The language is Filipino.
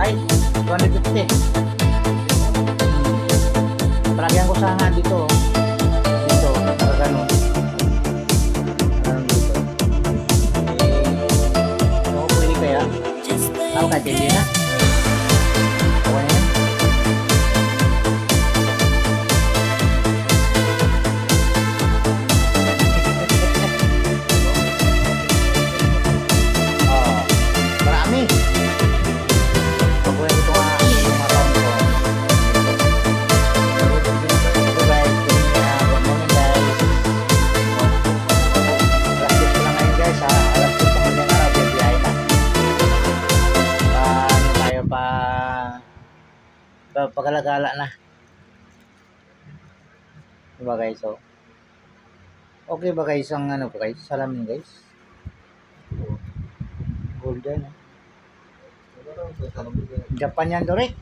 Ay, 250. Palagyan ko sa nga dito. Dito, para ganun. Ganun dito. Oo, pwede kaya. Ako kahit hindi na. Okay na yan. Marami. Pagkuhin ko nga yung mga taon ko. So guys, good morning guys. Alas 10 ko lang ngayon guys ha. Alas 10 pa ngayong araw, bibiyahe na. Ano tayo pagalagala na. Diba guys, so. Okay ba guys ang ano po guys? Salamin guys. Golden eh. Japan yan direct.